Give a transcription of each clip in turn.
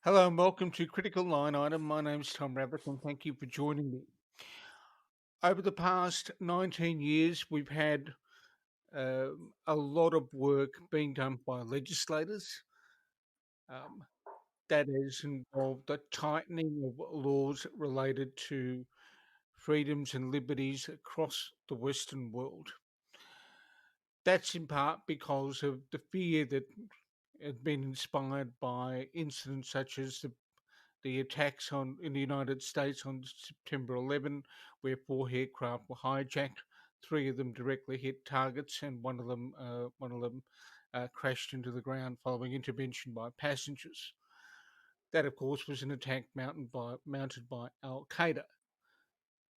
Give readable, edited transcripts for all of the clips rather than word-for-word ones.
Hello and welcome to Critical Line Item. My name's Tom Rabbit and thank you for joining me. Over the past 19 years, we've had a lot of work being done by legislators um, that has involved the tightening of laws related to freedoms and liberties across the Western world. That's in part because of the fear that has been inspired by incidents such as the attacks in the United States on September 11, where four aircraft were hijacked. Three of them directly hit targets, and one of them crashed into the ground following intervention by passengers. That, of course, was an attack mounted by Al Qaeda.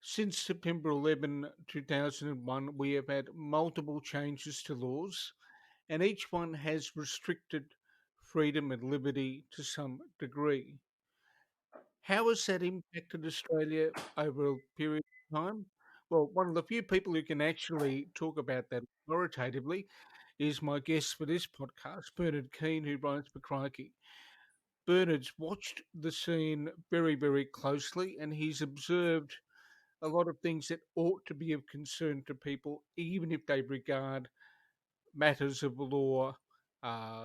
Since September 11, 2001, we have had multiple changes to laws, and each one has restricted freedom and liberty to some degree. How has that impacted Australia over a period of time? Well, one of the few people who can actually talk about that authoritatively is my guest for this podcast, Bernard Keane, who writes for Crikey. Bernard's watched the scene very, very closely and he's observed a lot of things that ought to be of concern to people, even if they regard matters of law, uh,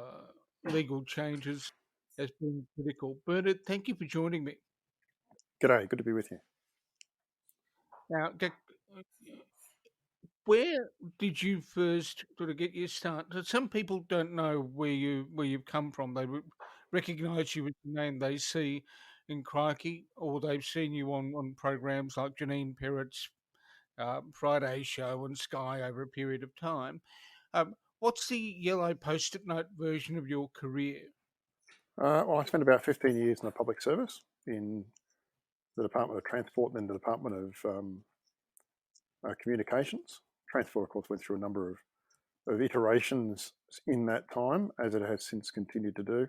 legal changes as being critical. Bernard, thank you for joining me. G'day, good to be with you. Now, where did you first sort of get your start? 'Cause some people don't know where you've come from. They recognise you with the name they see in Crikey, or they've seen you on programs like Janine Perrett's Friday show and Sky over a period of time. What's the yellow post-it note version of your career? Well, I spent about 15 years in the public service in the Department of Transport and then the Department of Communications. Transport, of course, went through a number of iterations in that time, as it has since continued to do.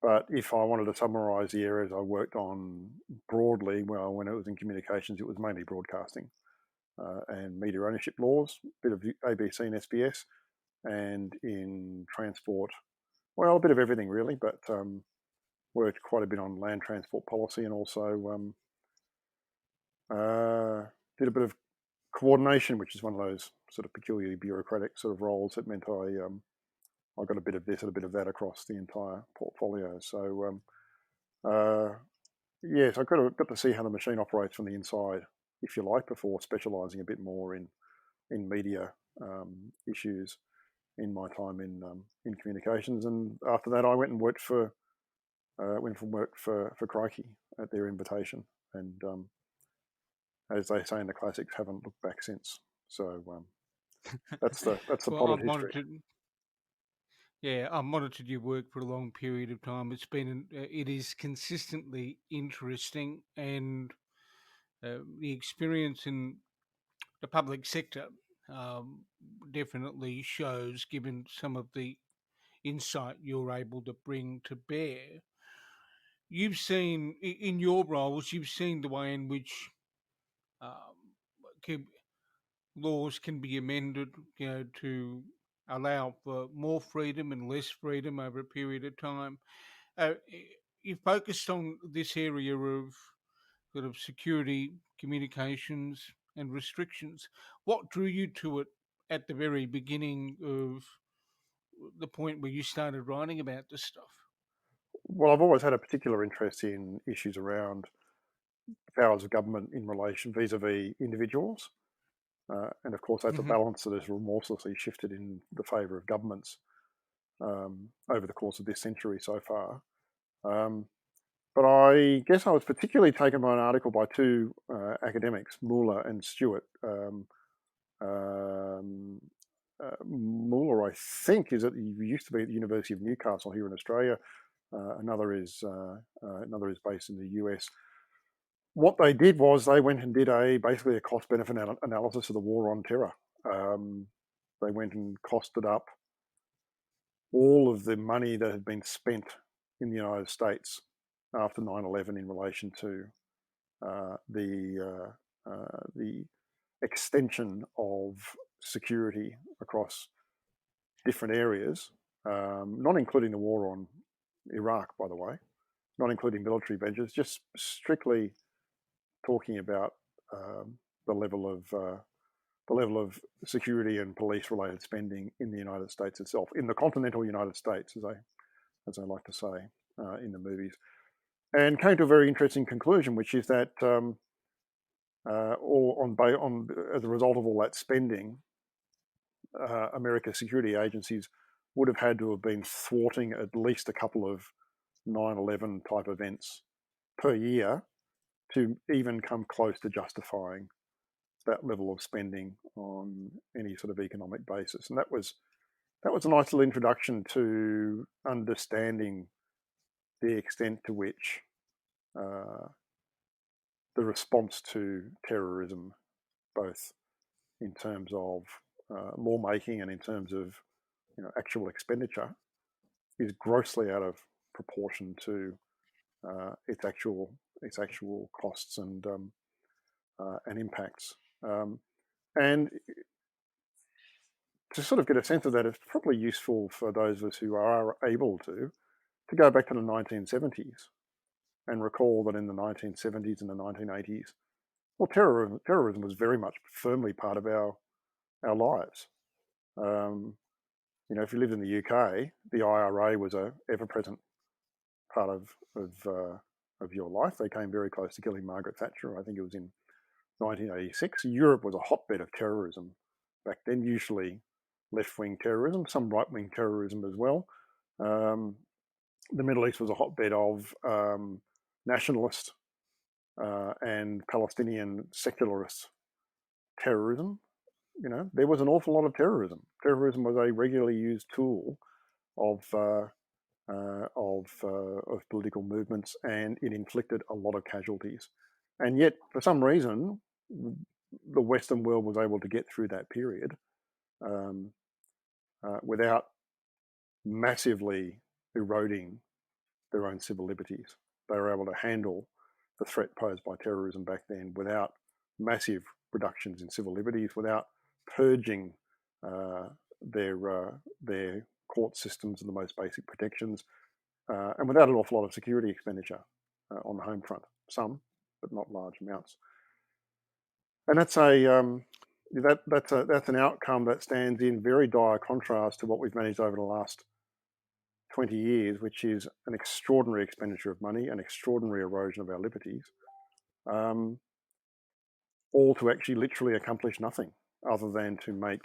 But if I wanted to summarise the areas I worked on broadly, well, when it was in communications, it was mainly broadcasting and media ownership laws, a bit of ABC and SBS, and in transport, well, a bit of everything really, but worked quite a bit on land transport policy and also did a bit of coordination, which is one of those sort of peculiarly bureaucratic sort of roles that meant I got a bit of this and a bit of that across the entire portfolio. So yes, I got to see how the machine operates from the inside, if you like, before specialising a bit more in media issues in my time in communications. And after that, I went and worked for Crikey at their invitation, and as they say in the classics, haven't looked back since. So that's the Well, potted history. I've monitored your work for a long period of time. It is consistently interesting, and the experience in the public sector um, definitely shows, given some of the insight you're able to bring to bear. You've seen in your roles, you've seen the way in which um, can, laws can be amended, to allow for more freedom and less freedom over a period of time. You focused on this area of sort of security, communications, and restrictions. What drew you to it at the very beginning of the point where you started writing about this stuff? Well, I've always had a particular interest in issues around powers of government in relation vis-a-vis individuals, and of course that's a Hmm. balance that has remorselessly shifted in the favour of governments over the course of this century so far. Um, But I guess I was particularly taken by an article by two academics, Muller and Stewart. Um, Muller, I think, used to be at the University of Newcastle here in Australia. Another is based in the US. What they did was they went and did basically a cost benefit analysis of the war on terror. Um, they went and costed up all of the money that had been spent in the United States after 9/11 in relation to the extension of security across different areas, not including the war Iraq, by the way, not including military ventures, just strictly talking about the level of security and police-related spending in the United States itself, in the continental United States, as I like to say in the movies, and came to a very interesting conclusion, which is that as a result of all that spending, America's security agencies would have had to have been thwarting at least a couple of 9/11 type events per year to even come close to justifying that level of spending on any sort of economic basis. And that was a nice little introduction to understanding the extent to which uh, the response to terrorism, both in terms of lawmaking and in terms of actual expenditure, is grossly out of proportion to its actual costs and impacts. And to sort of get a sense of that, it's probably useful for those of us who are able to go back to the 1970s and recall that in the 1970s and the 1980s, well, terrorism was very much firmly part of our lives. If you lived in the UK, the IRA was a ever-present part of your life. They came very close to killing Margaret Thatcher. I think it was in 1986. Europe was a hotbed of terrorism back then, usually left-wing terrorism, some right-wing terrorism as well. The Middle East was a hotbed of nationalist and Palestinian secularist terrorism. There was an awful lot of terrorism. Terrorism was a regularly used tool of political movements, and it inflicted a lot of casualties. And yet, for some reason, the Western world was able to get through that period without massively eroding their own civil liberties. They were able to handle the threat posed by terrorism back then without massive reductions in civil liberties, without purging their court systems of the most basic protections, and without an awful lot of security expenditure on the home front. Some, but not large amounts. And that's that's an outcome that stands in very dire contrast to what we've managed over the last 20 years, which is an extraordinary expenditure of money, an extraordinary erosion of our liberties, all to actually literally accomplish nothing other than to make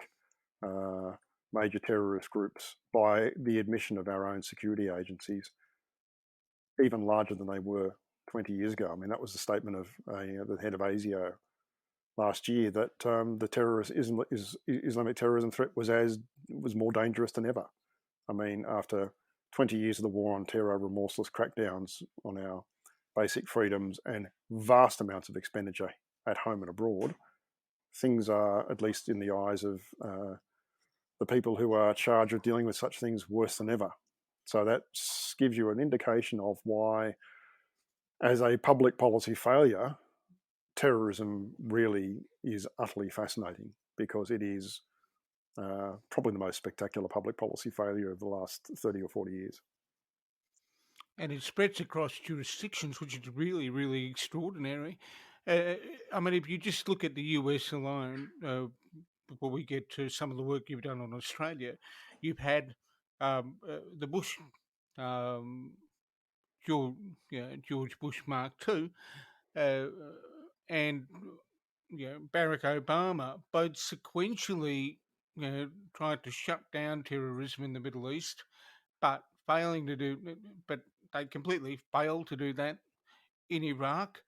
major terrorist groups, by the admission of our own security agencies, even larger than they were 20 years ago. I mean, that was the statement of the head of ASIO last year, that the Islamic terrorism threat was more dangerous than ever. I mean, after 20 years of the war on terror, remorseless crackdowns on our basic freedoms, and vast amounts of expenditure at home and abroad, things are, at least in the eyes of the people who are charged with dealing with such things, worse than ever. So that gives you an indication of why, as a public policy failure, terrorism really is utterly fascinating, because it is probably the most spectacular public policy failure of the last 30 or 40 years. And it spreads across jurisdictions, which is really, really extraordinary. I mean, if you just look at the US alone, before we get to some of the work you've done on Australia, you've had the Bush, um, George, George Bush Mark II, uh, and Barack Obama, both sequentially tried to shut down terrorism in the Middle East, but but they completely failed to do that in Iraq,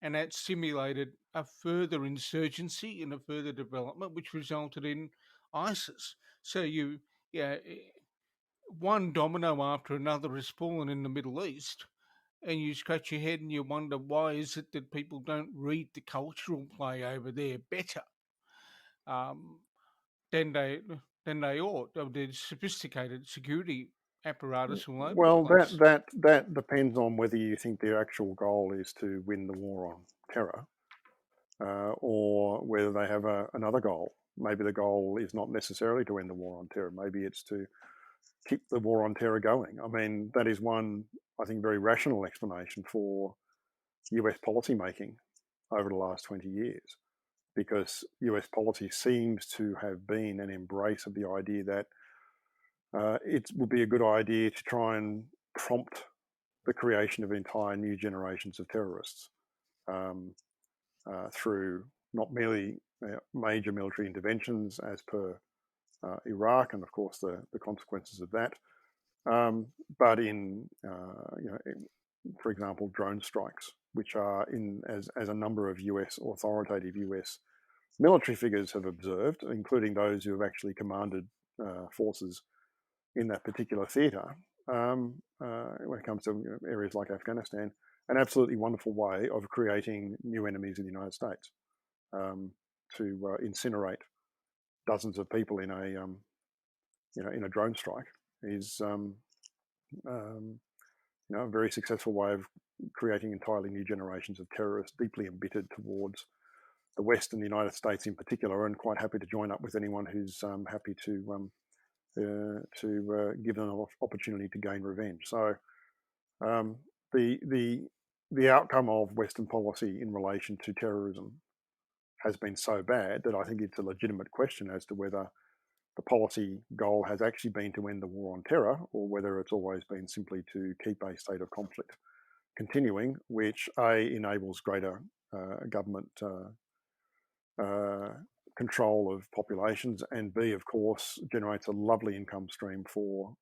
and that simulated a further insurgency and a further development, which resulted in ISIS. So one domino after another has fallen in the Middle East, and you scratch your head and you wonder, why is it that people don't read the cultural play over there better um, than they ought? The sophisticated security apparatus all over the Well, place. that depends on whether you think their actual goal is to win the war on terror, or whether they have another goal. Maybe the goal is not necessarily to end the war on terror. Maybe it's to keep the war on terror going. I mean, that is one, I think, very rational explanation for US policy making over the last 20 years, because US policy seems to have been an embrace of the idea that it would be a good idea to try and prompt the creation of entire new generations of terrorists through not merely major military interventions as per Iraq and, of course, the consequences of that, but in, for example, drone strikes, which are as a number of authoritative US military figures have observed, including those who have actually commanded forces in that particular theatre, when it comes to areas like Afghanistan, an absolutely wonderful way of creating new enemies in the United States, to incinerate dozens of people in a drone strike is a very successful way of creating entirely new generations of terrorists, deeply embittered towards the West and the United States in particular, and quite happy to join up with anyone who's happy to give them an opportunity to gain revenge. So the outcome of Western policy in relation to terrorism has been so bad that I think it's a legitimate question as to whether the policy goal has actually been to end the war on terror, or whether it's always been simply to keep a state of conflict continuing, which enables greater government control of populations, and B, of course, generates a lovely income stream for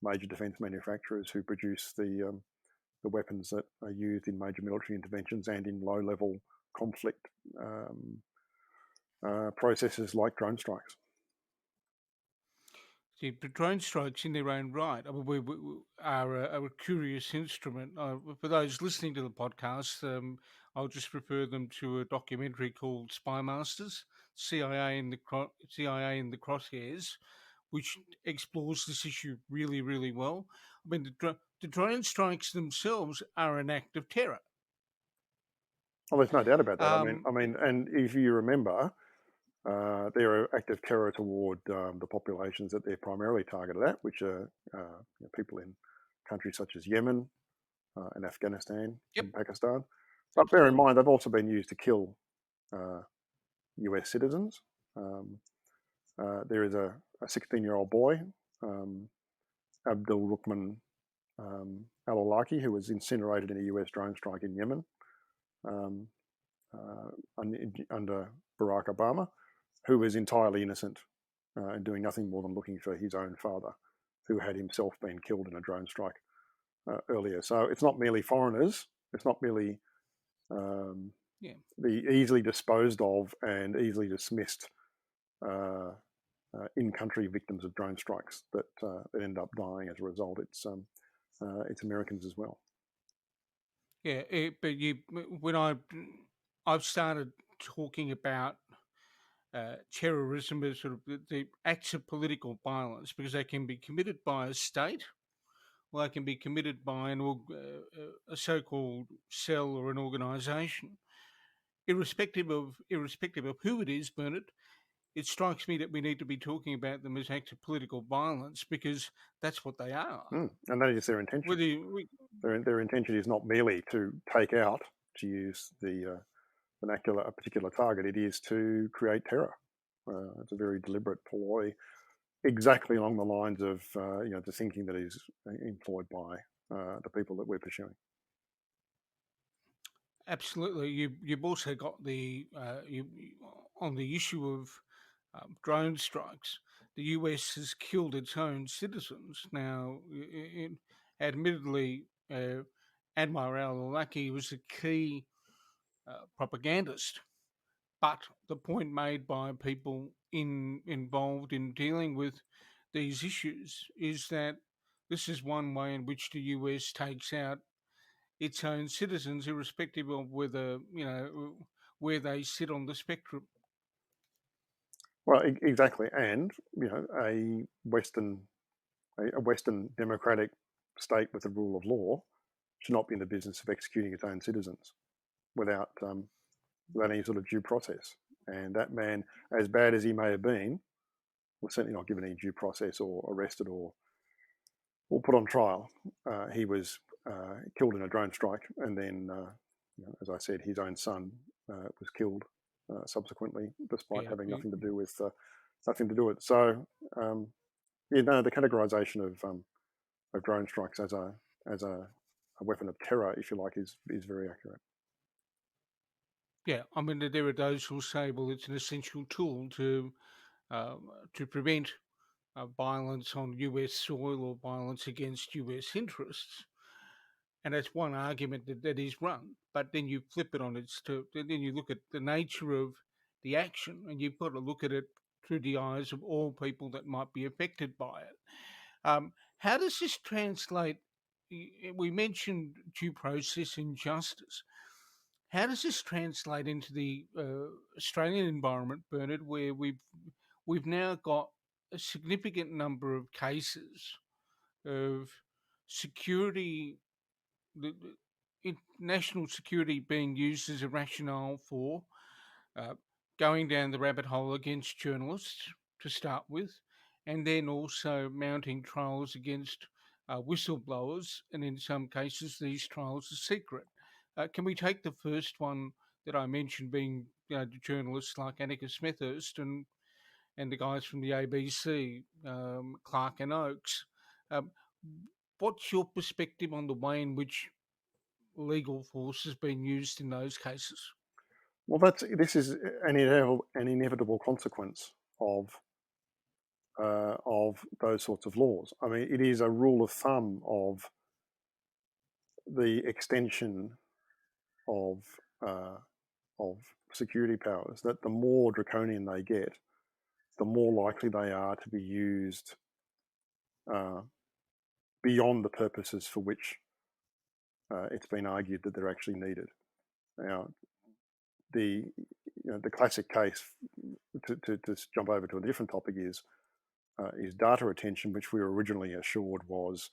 major defence manufacturers who produce the weapons that are used in major military interventions and in low-level conflict processes like drone strikes. See, but drone strikes in their own right, I mean, we are a curious instrument. For those listening to the podcast, I'll just refer them to a documentary called Spy Masters, CIA in the Crosshairs, which explores this issue really, really well. I mean, the drone strikes themselves are an act of terror. Well, there's no doubt about that. Um, I mean, and if you remember, they're an act of terror toward the populations that they're primarily targeted at, which are people in countries such as Yemen and Afghanistan yep, and Pakistan. But bear in absolutely. mind, they've also been used to kill US citizens. There is a 16-year-old boy, Abdul Rukman al-Awlaki, who was incinerated in a US drone strike in Yemen um, under Barack Obama, who was entirely innocent and doing nothing more than looking for his own father, who had himself been killed in a drone strike earlier. So it's not merely foreigners. It's not merely Yeah. the easily disposed of and easily dismissed in-country victims of drone strikes that end up dying as a result. It's Americans as well. Yeah, but when I've started talking about terrorism as sort of the acts of political violence, because they can be committed by a state, or they can be committed by a so-called cell or an organisation. Irrespective of who it is, Bernard, it strikes me that we need to be talking about them as acts of political violence, because that's what they are. And that is their intention. Their intention is not merely to take out, to use the vernacular, a particular target. It is to create terror. It's a very deliberate ploy, exactly along the lines of the thinking that is employed by the people that we're pursuing. Absolutely. You've also got on the issue of drone strikes. The US has killed its own citizens. Now, admittedly, Admiral al-Awlaki was a key propagandist, but the point made by people involved in dealing with these issues is that this is one way in which the US takes out its own citizens, irrespective of where they sit on the spectrum. Well, exactly, and a Western democratic state with the rule of law should not be in the business of executing its own citizens without any sort of due process. And that man, as bad as he may have been, was certainly not given any due process or arrested or put on trial. He was killed in a drone strike, and then, as I said, his own son was killed subsequently, despite Yeah, having nothing to do with it. So, the categorisation of drone strikes as a weapon of terror, if you like, is very accurate. yeah. I mean, there are those who say, well, it's an essential tool to prevent violence on US soil or violence against US interests. And that's one argument that is run. But then you flip it on its to then you look at the nature of the action, and you've got to look at it through the eyes of all people that might be affected by it. How does this translate? We mentioned due process and justice. How does this translate into the Australian environment, Bernard, where we've now got a significant number of cases of security, national security being used as a rationale for uh, going down the rabbit hole against journalists to start with, and then also mounting trials against whistleblowers, and in some cases, these trials are secret. Can we take the first one that I mentioned, being the journalists like Annika Smethurst and the guys from the ABC, Clark and Oakes? Um, what's your perspective on the way in which legal force has been used in those cases? Well, this is an inevitable consequence of those sorts of laws. I mean, it is a rule of thumb of the extension of uh, of security powers that the more draconian they get, the more likely they are to be used uh, beyond the purposes for which it's been argued that they're actually needed. Now, the the classic case to jump over to a different topic is data retention, which we were originally assured was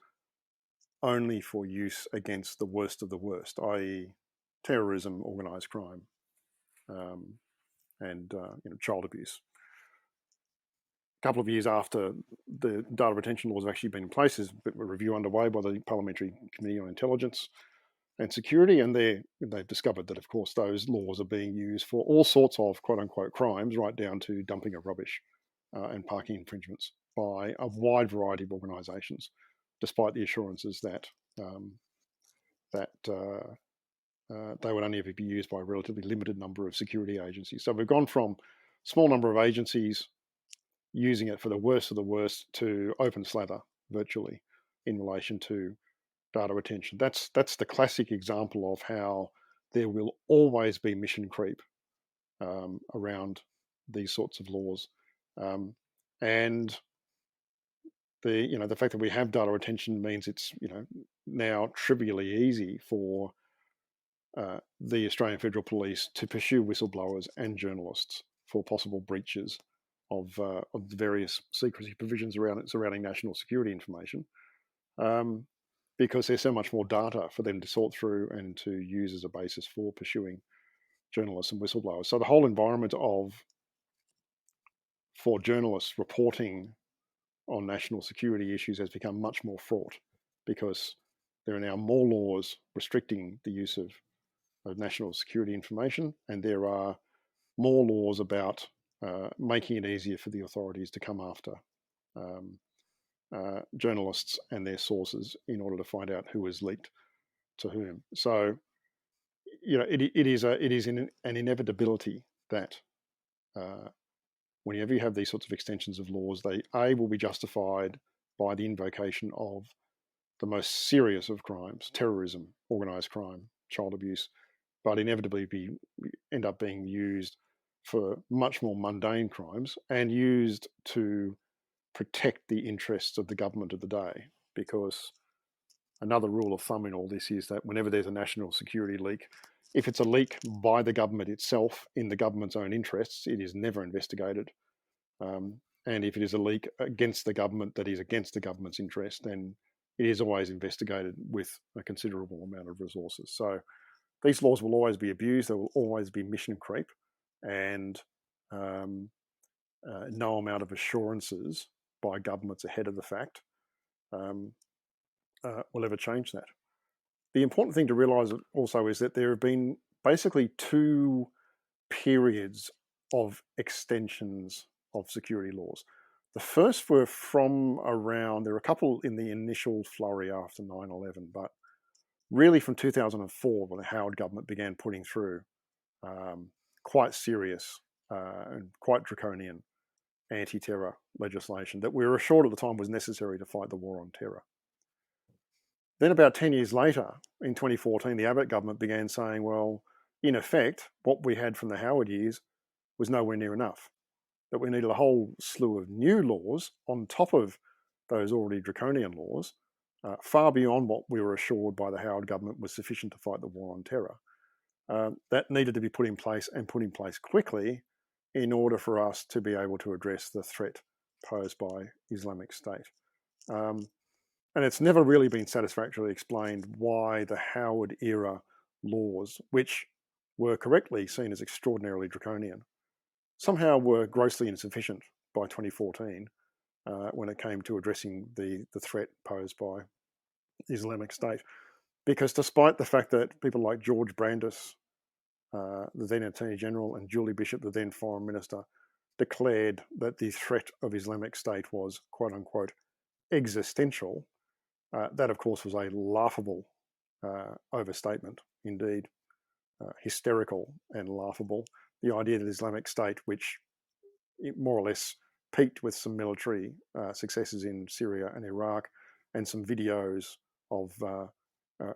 only for use against the worst of the worst, i.e., terrorism, organised crime, um, and child abuse. A couple of years after the data retention laws have actually been in place, there's a review underway by the Parliamentary Committee on Intelligence and Security, and they've discovered that, of course, those laws are being used for all sorts of quote-unquote crimes, right down to dumping of rubbish and parking infringements by a wide variety of organisations, despite the assurances that um, they would only ever be used by a relatively limited number of security agencies. So we've gone from small number of agencies using it for the worst of the worst to open slather virtually in relation to data retention. That's the classic example of how there will always be mission creep around these sorts of laws, and the fact that we have data retention means it's now trivially easy for the Australian Federal Police to pursue whistleblowers and journalists for possible breaches of the various secrecy provisions surrounding national security information, because there's so much more data for them to sort through and to use as a basis for pursuing journalists and whistleblowers. So the whole environment for journalists reporting on national security issues has become much more fraught, because there are now more laws restricting the use of national security information, and there are more laws about making it easier for the authorities to come after um, journalists and their sources in order to find out who has leaked to whom. So, it is an inevitability that whenever you have these sorts of extensions of laws, they will be justified by the invocation of the most serious of crimes: terrorism, organised crime, child abuse, but inevitably end up being used for much more mundane crimes and used to protect the interests of the government of the day. Because another rule of thumb in all this is that whenever there's a national security leak, if it's a leak by the government itself in the government's own interests, it is never investigated. And if it is a leak against the government that is against the government's interest, then it is always investigated with a considerable amount of resources. So these laws will always be abused. There will always be mission creep, and no amount of assurances by governments ahead of the fact will ever change that. The important thing to realise also is that there have been basically two periods of extensions of security laws. The first were from around, there were a couple in the initial flurry after 9/11, but really from 2004 when the Howard government began putting through quite serious and quite draconian anti-terror legislation that we were assured at the time was necessary to fight the war on terror. Then about 10 years later, in 2014, the Abbott government began saying, well, in effect, what we had from the Howard years was nowhere near enough, that we needed a whole slew of new laws on top of those already draconian laws, far beyond what we were assured by the Howard government was sufficient to fight the war on terror. That needed to be put in place and put in place quickly in order for us to be able to address the threat posed by Islamic State. And it's never really been satisfactorily explained why the Howard era laws, which were correctly seen as extraordinarily draconian, somehow were grossly insufficient by 2014 when it came to addressing the threat posed by Islamic State. Because despite the fact that people like George Brandis, the then Attorney General, and Julie Bishop, the then Foreign Minister, declared that the threat of Islamic State was, quote unquote, existential, that, of course, was a laughable overstatement, indeed, hysterical and laughable. The idea that Islamic State, which more or less peaked with some military successes in Syria and Iraq and some videos of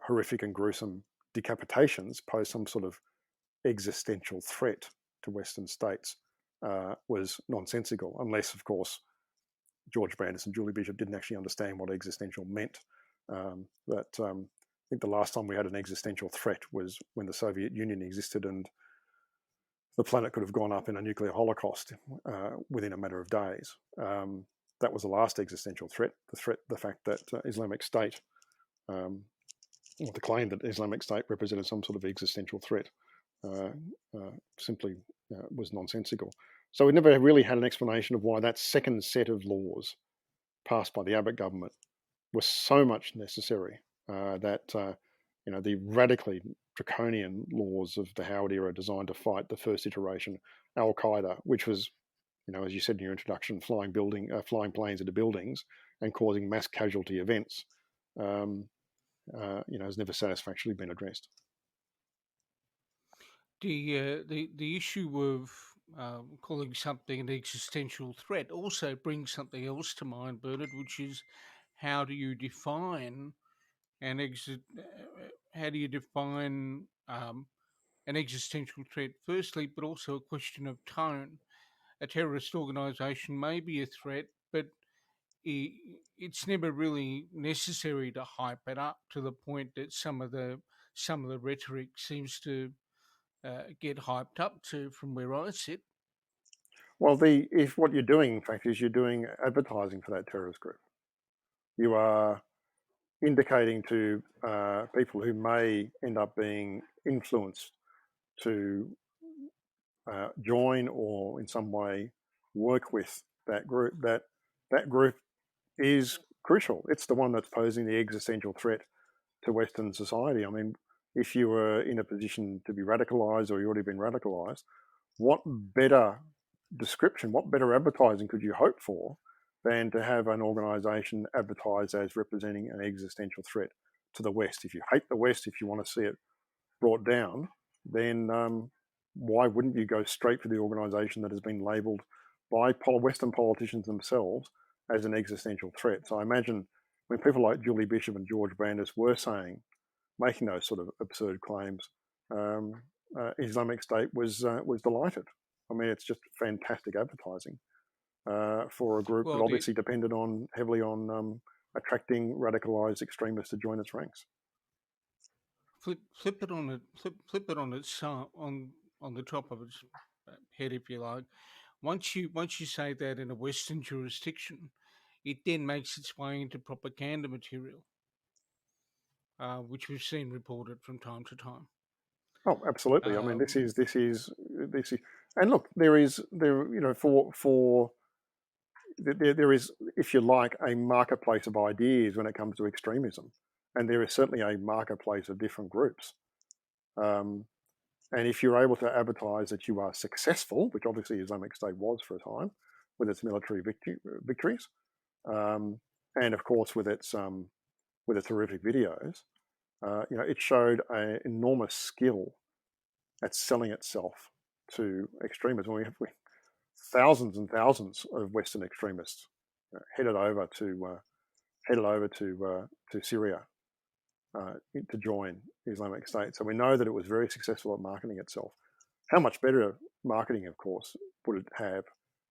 horrific and gruesome decapitations, pose some sort of existential threat to Western states, was nonsensical, unless, of course, George Brandis and Julie Bishop didn't actually understand what existential meant. I think the last time we had an existential threat was when the Soviet Union existed and the planet could have gone up in a nuclear holocaust within a matter of days. That was the last existential threat. The fact that Islamic State, or the claim that Islamic State represented some sort of existential threat, simply was nonsensical. So we never really had an explanation of why that second set of laws passed by the Abbott government was so much necessary that the radically draconian laws of the Howard era designed to fight the first iteration, Al Qaeda, which was, as you said in your introduction, flying planes into buildings and causing mass casualty events, has never satisfactorily been addressed. The issue of calling something an existential threat also brings something else to mind, Bernard, which is how do you define an how do you define an existential threat? Firstly, but also a question of tone. A terrorist organisation may be a threat, but it's never really necessary to hype it up to the point that some of the rhetoric seems to get hyped up to from where I sit. Well, if what you're doing, in fact, is you're doing advertising for that terrorist group. You are indicating to people who may end up being influenced to join or in some way work with that group, that group is crucial. It's the one that's posing the existential threat to Western society. I mean, if you were in a position to be radicalized or you've already been radicalized, what better description, what better advertising could you hope for than to have an organization advertised as representing an existential threat to the West? If you hate the West, if you want to see it brought down, then why wouldn't you go straight for the organization that has been labeled by Western politicians themselves as an existential threat? So I imagine when people like Julie Bishop and George Brandis were making those sort of absurd claims, Islamic State was delighted. I mean, it's just fantastic advertising for a group that Well, obviously depended heavily on attracting radicalized extremists to join its ranks. flip it on it, flip it on its on the top of its head, if you like. Once you say that in a Western jurisdiction, it then makes its way into propaganda material, which we've seen reported from time to time. Oh, absolutely. I mean, Um, this is And look, there is there is, if you like, a marketplace of ideas when it comes to extremism, and there is certainly a marketplace of different groups. And if you're able to advertise that you are successful, which obviously Islamic State was for a time, with its military victories, and of course with its horrific videos, it showed an enormous skill at selling itself to extremism. We have thousands and thousands of Western extremists headed over to Syria to join the Islamic State. So we know that it was very successful at marketing itself. How much better marketing, of course, would it have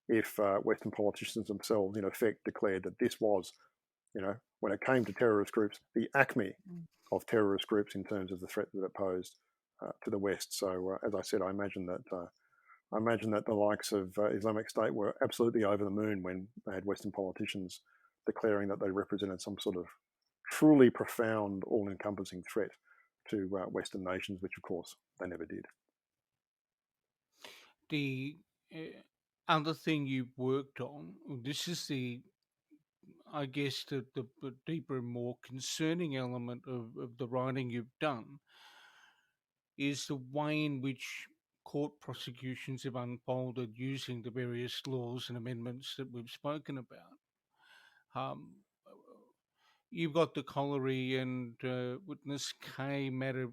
if Western politicians themselves, in effect, declared that this was, when it came to terrorist groups, the acme of terrorist groups in terms of the threat that it posed to the West. So, as I said, I imagine that the likes of Islamic State were absolutely over the moon when they had Western politicians declaring that they represented some sort of truly profound, all-encompassing threat to Western nations, which of course they never did. The other thing you've worked on, this is I guess, the deeper and more concerning element of the writing you've done, is the way in which court prosecutions have unfolded using the various laws and amendments that we've spoken about. Um, you've got the Colliery and witness K matter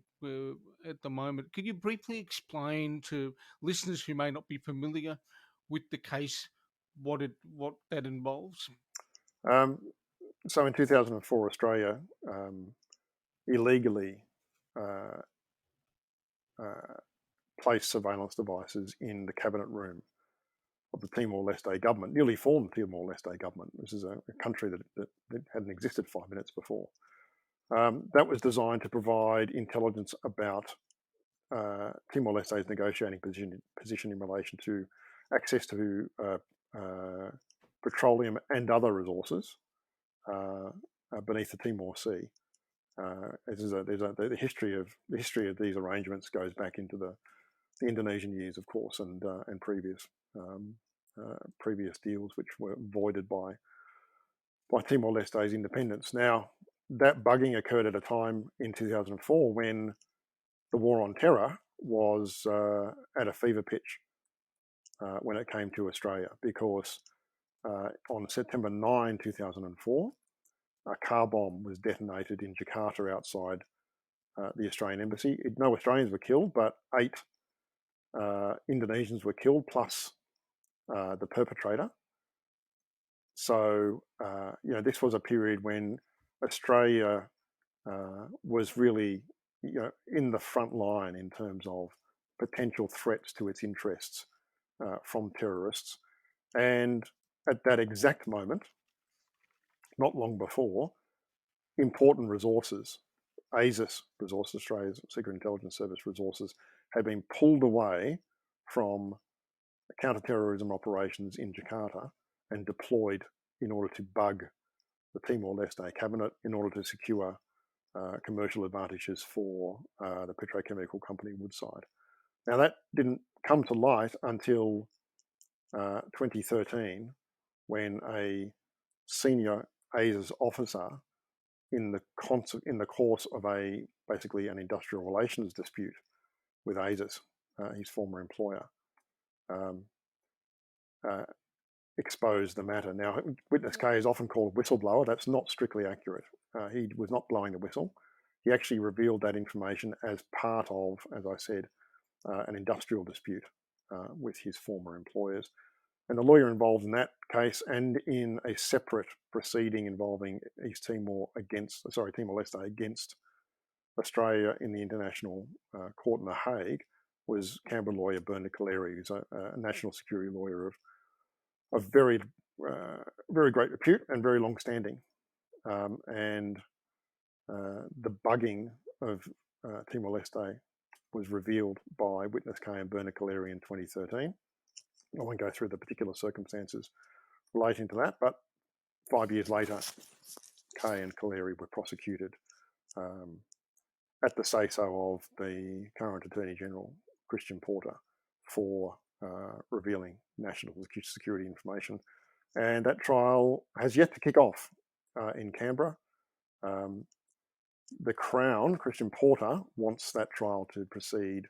at the moment. Could you briefly explain to listeners who may not be familiar with the case what that involves? Um, so in 2004, Australia illegally uh, uh, placed surveillance devices in the cabinet room of the Timor-Leste government, newly formed Timor-Leste government. This is a country that hadn't existed 5 minutes before. That was designed to provide intelligence about Timor-Leste's negotiating position in relation to access to petroleum and other resources beneath the Timor Sea. The history of these arrangements goes back into the Indonesian years, of course, and previous deals which were voided by Timor-Leste's independence. Now, that bugging occurred at a time in 2004 when the war on terror was at a fever pitch when it came to Australia, because on September 9, 2004, a car bomb was detonated in Jakarta outside the Australian embassy. No Australians were killed, but 8 Indonesians were killed, plus the perpetrator. So, this was a period when Australia was really, in the front line in terms of potential threats to its interests from terrorists. And at that exact moment, not long before, important resources, ASIS resources, Australia's Secret Intelligence Service resources, had been pulled away from counter-terrorism operations in Jakarta and deployed in order to bug the Timor-Leste cabinet, in order to secure commercial advantages for the petrochemical company Woodside. Now, that didn't come to light until 2013, when a senior ASIS officer, in the course of basically an industrial relations dispute with ASIS, his former employer, exposed the matter. Now, witness K is often called a whistleblower. That's not strictly accurate. He was not blowing the whistle. He actually revealed that information as part of, as I said, an industrial dispute with his former employers. And the lawyer involved in that case, and in a separate proceeding involving Timor-Leste against Australia in the International Court in The Hague, was Canberra lawyer Bernard Collaery, who's a national security lawyer of very, very great repute and very long standing. And the bugging of Timor-Leste was revealed by witness K and Bernard Collaery in 2013. I won't go through the particular circumstances relating to that, but 5 years later, Kay and Collaery were prosecuted at the say-so of the current Attorney General, Christian Porter, for revealing national security information. And that trial has yet to kick off in Canberra. The Crown, Christian Porter, wants that trial to proceed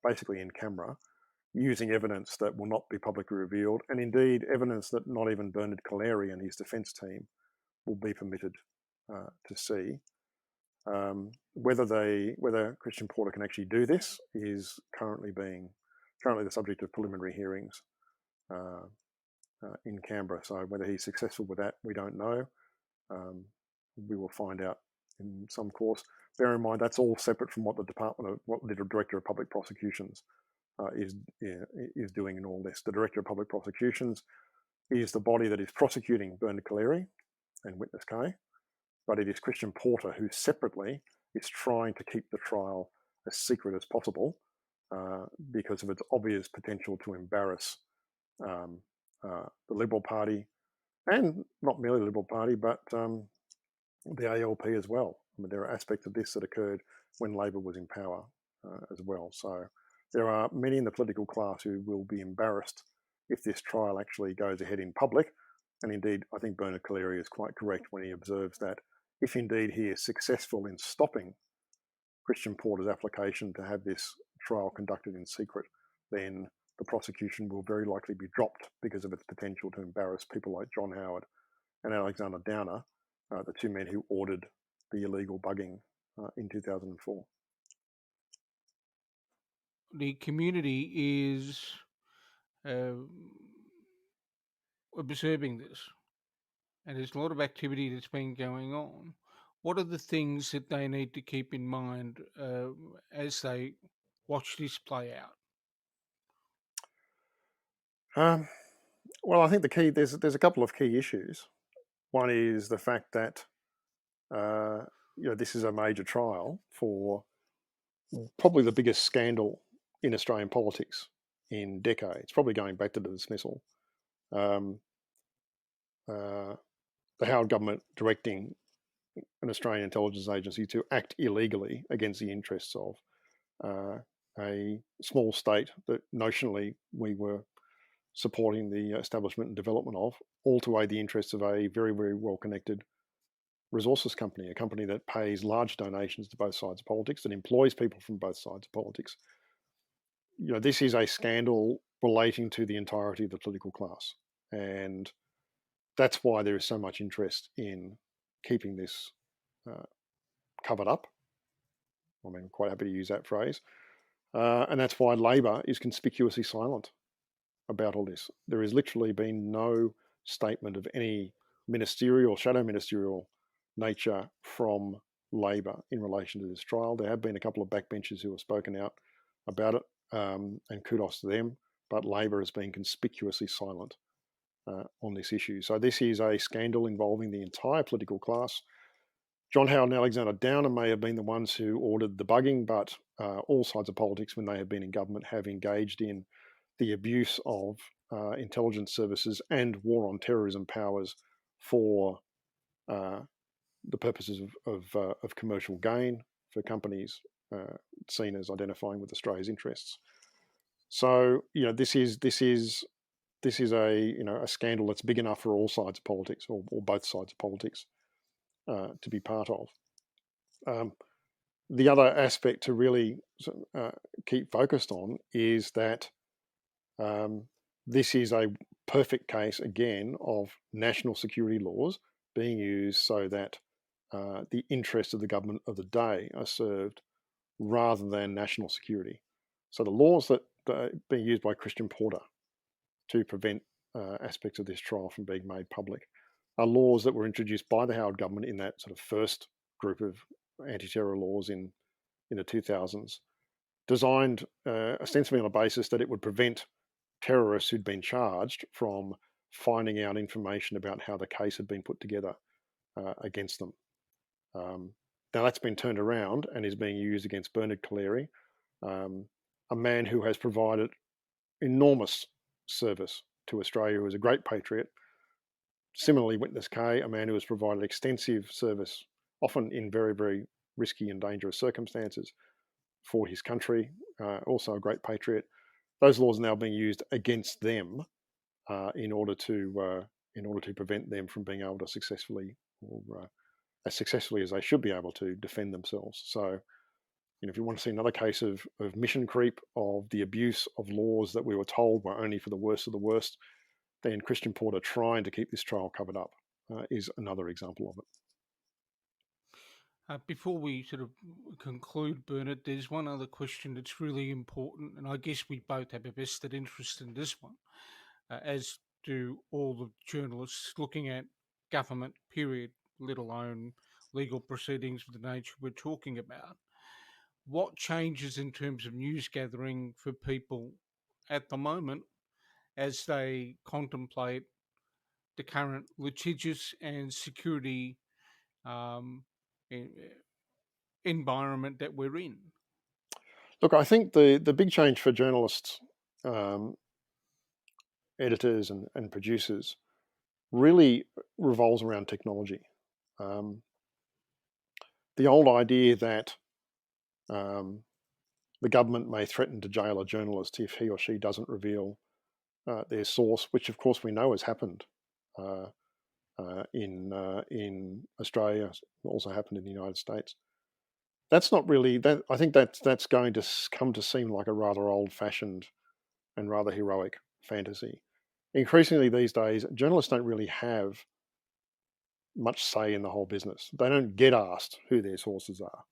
basically in camera, using evidence that will not be publicly revealed, and indeed evidence that not even Bernard Collaery and his defence team will be permitted to see. Whether Christian Porter can actually do this is currently the subject of preliminary hearings in Canberra. So whether he's successful with that, we don't know. We will find out in some course. Bear in mind that's all separate from what the Director of Public Prosecutions is doing in all this. The Director of Public Prosecutions is the body that is prosecuting Bernard Collaery and Witness K, but it is Christian Porter who separately is trying to keep the trial as secret as possible because of its obvious potential to embarrass the Liberal Party, and not merely the Liberal Party, but the ALP as well. I mean, there are aspects of this that occurred when Labor was in power as well. So there are many in the political class who will be embarrassed if this trial actually goes ahead in public. And indeed, I think Bernard Collaery is quite correct when he observes that if indeed he is successful in stopping Christian Porter's application to have this trial conducted in secret, then the prosecution will very likely be dropped because of its potential to embarrass people like John Howard and Alexander Downer, the two men who ordered the illegal bugging in 2004. The community is observing this, and there's a lot of activity that's been going on. What are the things that they need to keep in mind as they watch this play out? Well, I think the key there's a couple of key issues. One is the fact that this is a major trial for probably the biggest scandal in Australian politics in decades, probably going back to the dismissal. The Howard government directing an Australian intelligence agency to act illegally against the interests of a small state that notionally we were supporting the establishment and development of, all to aid the interests of a very, very well-connected resources company, a company that pays large donations to both sides of politics, that employs people from both sides of politics. This is a scandal relating to the entirety of the political class. And that's why there is so much interest in keeping this covered up. I mean, I'm quite happy to use that phrase. And that's why Labor is conspicuously silent about all this. There has literally been no statement of any ministerial, shadow ministerial nature from Labor in relation to this trial. There have been a couple of backbenchers who have spoken out about it, and kudos to them, but Labor has been conspicuously silent on this issue. So this is a scandal involving the entire political class. John Howard and Alexander Downer may have been the ones who ordered the bugging, but all sides of politics, when they have been in government, have engaged in the abuse of intelligence services and war on terrorism powers for the purposes of commercial gain for companies seen as identifying with Australia's interests. So this is a scandal that's big enough for all sides of politics, or both sides of politics, to be part of. The other aspect to really keep focused on is that this is a perfect case, again, of national security laws being used so that the interests of the government of the day are served rather than national security. So the laws that are being used by Christian Porter to prevent aspects of this trial from being made public are laws that were introduced by the Howard government in that sort of first group of anti-terror laws in the 2000s, designed ostensibly on the basis that it would prevent terrorists who'd been charged from finding out information about how the case had been put together against them. Now that's been turned around and is being used against Bernard Collaery, a man who has provided enormous service to Australia, who is a great patriot. Similarly, Witness K, a man who has provided extensive service, often in very, very risky and dangerous circumstances, for his country, also a great patriot. those laws are now being used against them in order to prevent them from being able to successfully, or as successfully as they should be able to, defend themselves. So, if you want to see another case of mission creep, of the abuse of laws that we were told were only for the worst of the worst, then Christian Porter trying to keep this trial covered up is another example of it. Before we sort of conclude, Bernard, there's one other question that's really important, and I guess we both have a vested interest in this one, as do all the journalists looking at government, period, let alone legal proceedings of the nature we're talking about. What changes in terms of news gathering for people at the moment as they contemplate the current litigious and security um, environment that we're in? Look, I think the big change for journalists, um, editors, and producers really revolves around technology. Um, the old idea that um, the government may threaten to jail a journalist if he or she doesn't reveal their source, which of course we know has happened uh, in Australia, also happened in the United States. That's not really that. I think that's going to come to seem like a rather old-fashioned and rather heroic fantasy. Increasingly these days, journalists don't really have much say in the whole business. They don't get asked who their sources are.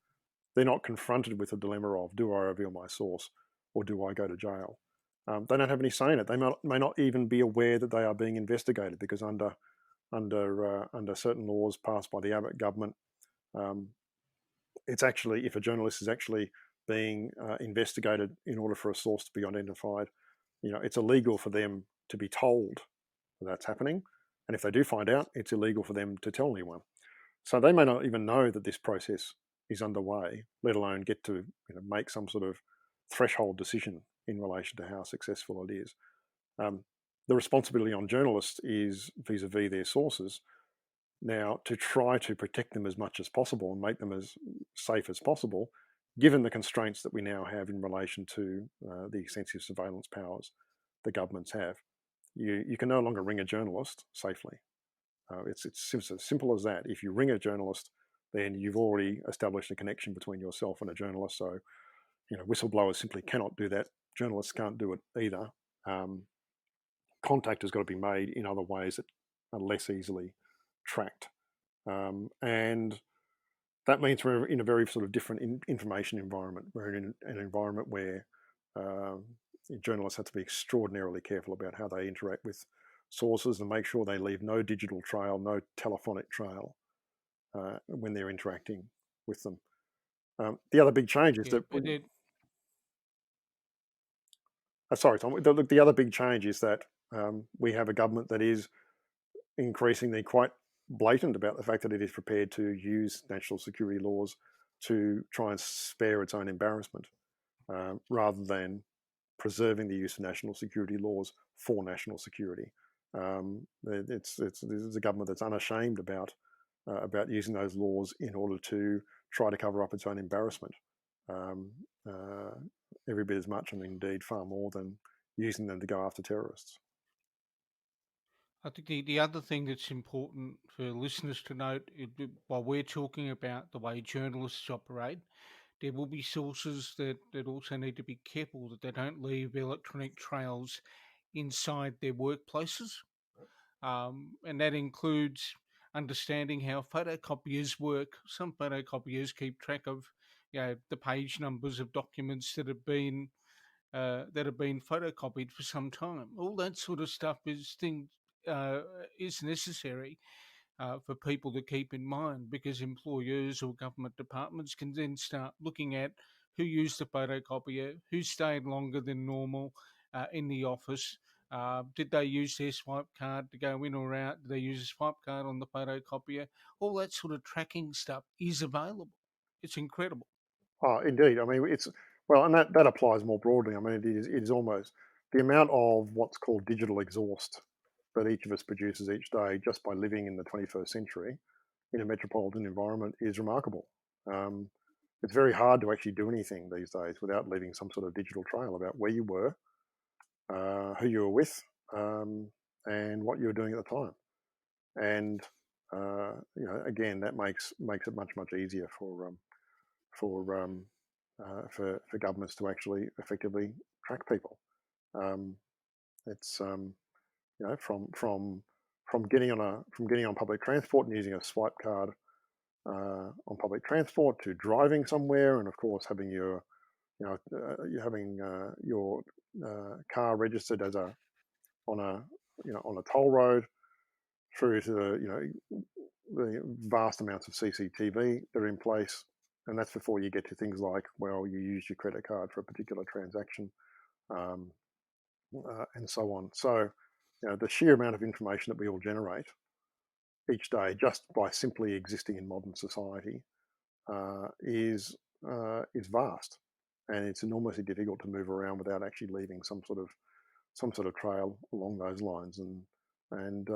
They're not confronted with the dilemma of, do I reveal my source or do I go to jail? They don't have any say in it. They may not even be aware that they are being investigated, because under certain laws passed by the Abbott government, um, it's actually, if a journalist is actually being investigated in order for a source to be identified, it's illegal for them to be told that that's happening. And if they do find out, it's illegal for them to tell anyone. So they may not even know that this process is underway, let alone get to make some sort of threshold decision in relation to how successful it is. Um, the responsibility on journalists is vis-a-vis their sources now to try to protect them as much as possible and make them as safe as possible, given the constraints that we now have in relation to the extensive surveillance powers the governments have. You can no longer ring a journalist safely. It's as simple as that. If you ring a journalist, then you've already established a connection between yourself and a journalist. So, whistleblowers simply cannot do that. Journalists can't do it either. Contact has got to be made in other ways that are less easily tracked. And that means we're in a very sort of different information environment. We're in an environment where journalists have to be extraordinarily careful about how they interact with sources and make sure they leave no digital trail, no telephonic trail when they're interacting with them. The other big change is Yeah, that, but it, sorry, Tom, the other big change is that we have a government that is increasingly quite blatant about the fact that it is prepared to use national security laws to try and spare its own embarrassment, rather than preserving the use of national security laws for national security. This is a government that's unashamed about using those laws in order to try to cover up its own embarrassment, um, uh, every bit as much, and indeed far more, than using them to go after terrorists. I think the other thing that's important for listeners to note, while we're talking about the way journalists operate, there will be sources that also need to be careful that they don't leave electronic trails inside their workplaces. And that includes understanding how photocopiers work. Some photocopiers keep track of, the page numbers of documents that have been photocopied for some time. All that sort of stuff uh, is necessary for people to keep in mind, because employers or government departments can then start looking at who used the photocopier, who stayed longer than normal in the office. Did they use their swipe card to go in or out? Did they use a swipe card on the photocopier? All that sort of tracking stuff is available. It's incredible. Oh, indeed. I mean, it's well, and that applies more broadly. I mean, it is almost the amount of what's called digital exhaust that each of us produces each day just by living in the 21st century in a metropolitan environment is remarkable. Um, it's very hard to actually do anything these days without leaving some sort of digital trail about where you were, who you were with, um, and what you were doing at the time. And again, that makes it much easier for for governments to actually effectively track people. Um, it's from getting on public transport and using a swipe card on public transport to driving somewhere, and of course having you're having your car registered as a on a on a toll road, through to the vast amounts of CCTV that are in place, and that's before you get to things like, well, you used your credit card for a particular transaction, um, and so on. So, the sheer amount of information that we all generate each day just by simply existing in modern society uh, is is vast, and it's enormously difficult to move around without actually leaving some sort of trail along those lines. And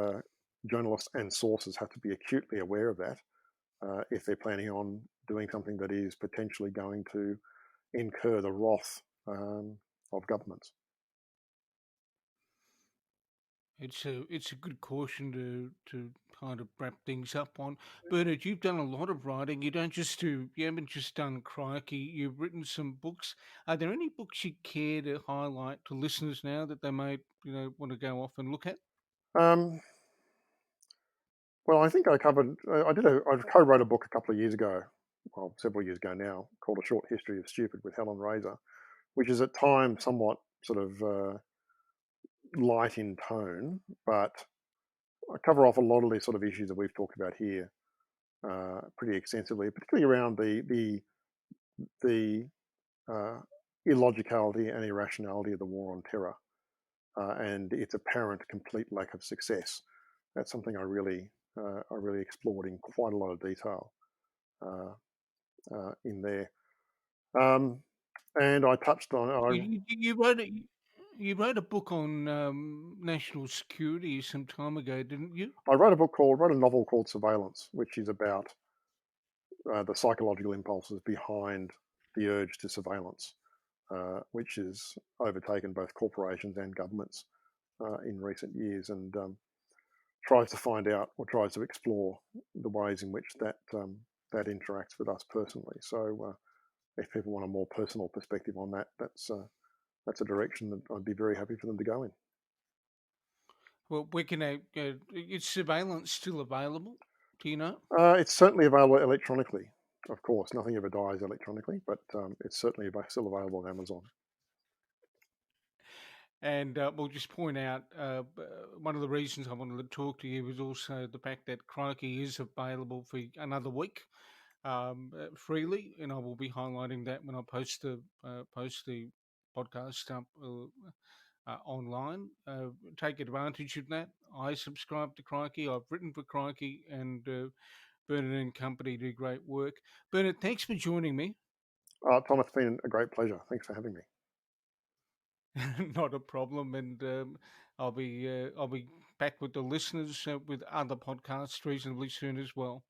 journalists and sources have to be acutely aware of that if they're planning on doing something that is potentially going to incur the wrath of governments. It's a good caution to kind of wrap things up on. Bernard, you've done a lot of writing. You haven't just done Crikey. You've written some books. Are there any books you care to highlight to listeners now that they may want to go off and look at? Um, well, I think I covered. I co-wrote a book a couple of years ago, well, several years ago now, called "A Short History of Stupid" with Helen Razor, which is at times somewhat sort of light in tone, but I cover off a lot of these sort of issues that we've talked about here pretty extensively, particularly around the uh, illogicality and irrationality of the war on terror and its apparent complete lack of success. That's something I really explored in quite a lot of detail uh, in there. Um, and I touched on You wrote a you wrote a book on national security some time ago, didn't you? I wrote a novel called Surveillance, which is about the psychological impulses behind the urge to surveillance, which has overtaken both corporations and governments in recent years, and tries to find out or tries to explore the ways in which that interacts with us personally. So, if people want a more personal perspective on that, that's a direction that I'd be very happy for them to go in. Well, where can is surveillance still available? Do you know? It's certainly available electronically. Of course, nothing ever dies electronically, but it's certainly still available on Amazon. And we'll just point out one of the reasons I wanted to talk to you was also the fact that Crikey is available for another week freely, and I will be highlighting that when I post the podcast up online. Take advantage of that. I subscribe to Crikey. I've written for Crikey, and Bernard and Company do great work. Bernard, thanks for joining me. Tom, it's been a great pleasure. Thanks for having me. Not a problem, and I'll be back with the listeners with other podcasts reasonably soon as well.